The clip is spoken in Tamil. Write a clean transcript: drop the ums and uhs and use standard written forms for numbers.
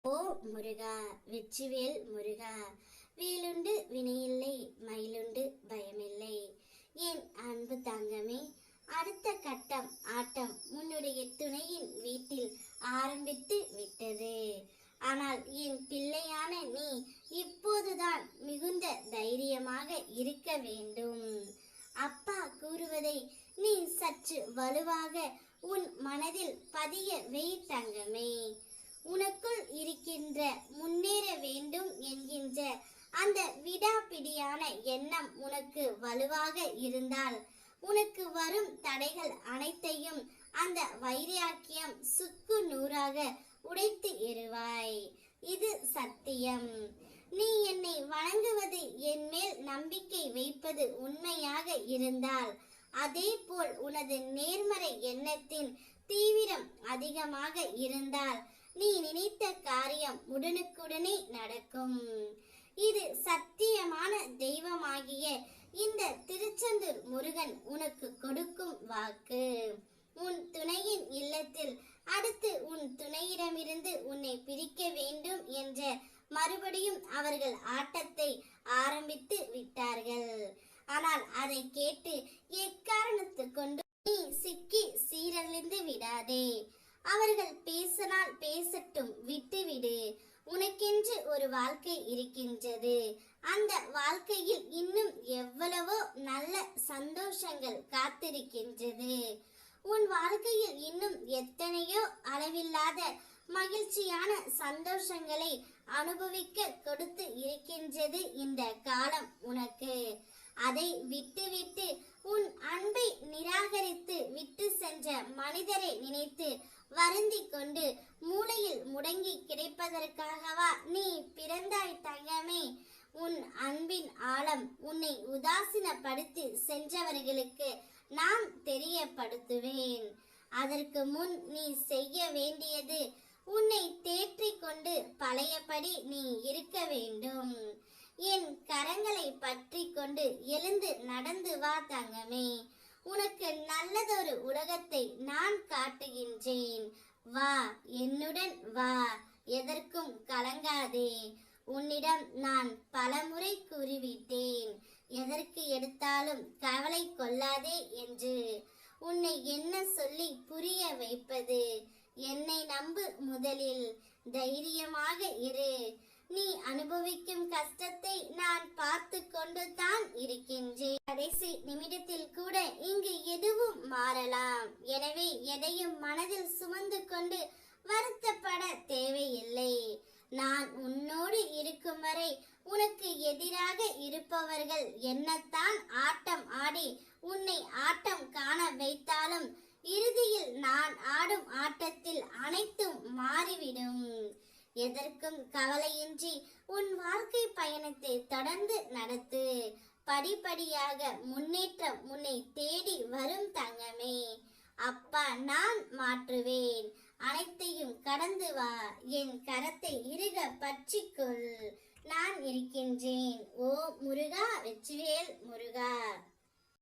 ஓ முருகா, வெற்றிவேல் முருகா, வேலுண்டு வினையில்லை, மயிலுண்டு பயமில்லை. என் அன்பு தங்கமே, அடுத்த கட்டம் ஆட்டம் உன்னுடைய துணையின் வீட்டில் ஆரம்பித்து விட்டது. ஆனால் என் பிள்ளையான நீ இப்போதுதான் மிகுந்த தைரியமாக இருக்க வேண்டும். அப்பா கூறுவதை நீ சற்று வலுவாக உன் மனதில் பதிய வை தங்கமே. உனக்குள் இருக்கின்ற முன்னேற வேண்டும் என்கின்ற அந்த விடாப்பிடியான எண்ணம் உனக்கு வலுவாக இருந்தால் உனக்கு வரும் தடைகள் அனைத்தையும் அந்த வைராக்கியம் சுக்கு நூறாக உடைத்து எறிவாய். இது சத்தியம். நீ என்னை வணங்குவது, என் மேல் நம்பிக்கை வைப்பது உண்மையாக இருந்தால், அதே போல் உனது நேர்மறை எண்ணத்தின் தீவிரம் அதிகமாக இருந்தால் நீ நினைத்த காரியம் உடனுக்குடனே நடக்கும். இது சத்தியமான தெய்வமாகிய இந்த திருச்செந்தூர் முருகன் உனக்கு கொடுக்கும் வாக்கு. உன் துணையின் இல்லத்தில் அடுத்து உன் துணையிடமிருந்து உன்னை பிரிக்க வேண்டும் என்ற மறுபடியும் அவர்கள் ஆட்டத்தை ஆரம்பித்து விட்டார்கள். ஆனால் அதை கேட்டு எக்காரணத்து கொண்டு நீ சிக்கி சீரழிந்து விடாதே. அவர்கள் பேசினால் பேசட்டும், விட்டுவிடு. உனக்கென்று ஒரு வாழ்க்கை இருக்கின்றது. அந்த வாழ்க்கையில் இன்னும் எவ்வளவோ நல்ல சந்தோஷங்கள் காத்திருக்கின்றது. உன் வாழ்க்கையில் இன்னும் எத்தனையோ அளவில்லாத மகிழ்ச்சியான சந்தோஷங்களை அனுபவிக்க கொடுத்து இருக்கின்றது இந்த காலம் உனக்கு. அதை விட்டுவிட்டு உன் அன்பை நிராகரித்து விட்டு சென்ற மனிதரை நினைத்து வருந்தி கொண்டு மூளையில் முடங்கி கிடைப்பதற்காகவா நீ பிறந்தாய் தங்கமே? உன் அன்பின் ஆழம் உன்னை உதாசீனப்படுத்தி சென்றவர்களுக்கு நான் தெரியப்படுத்துவேன். அதற்கு முன் நீ செய்ய வேண்டியது, உன்னை தேற்றிக் கொண்டு பழையபடி நீ இருக்க வேண்டும். என் கரங்களை பற்றி கொண்டு எழுந்து நடந்து வா தங்கமே. உனக்கு நல்லதொரு உலகத்தை நான் காட்டுகின்றேன். வா, என்னுடன் வா. எதற்கும் கலங்காதே. உன்னிடம் நான் பலமுறை கூறிவிட்டேன், எதற்கு எடுத்தாலும் கவலை கொள்ளாதே என்று. உன்னை என்ன சொல்லி புரிய வைப்பது? என்னை நம்பு முதலில். தைரியமாக இரு. நீ அனுபவிக்கும் கஷ்டத்தை நான் பார்த்து கொண்டு தான் இருக்கின்றேன். கடைசி நிமிடத்தில் கூட இங்கு எதுவும் மாறலாம். எனவே எதையும் மனதில் சுமந்து கொண்டு வருத்தப்பட தேவையில்லை. நான் உன்னோடு இருக்கும் வரை உனக்கு எதிராக இருப்பவர்கள் என்னத்தான் ஆட்டம் ஆடி உன்னை ஆட்டம் காண வைத்தாலும் இறுதியில் நான் ஆடும் ஆட்டத்தில் அனைத்தும் மாறிவிடும். எதற்கும் கவலையின்றி உன் வாழ்க்கை பயணத்தை தொடர்ந்து நடத்து. படிப்படியாக முன்னேற்றம் உன்னை தேடி வரும் தங்கமே. அப்பா நான் மாற்றுவேன். அனைத்தையும் கடந்து வா. என் கரத்தை இறுக பற்றிக்கொள். நான் இருக்கின்றேன். ஓ முருகா, வெற்றிவேல் முருகா.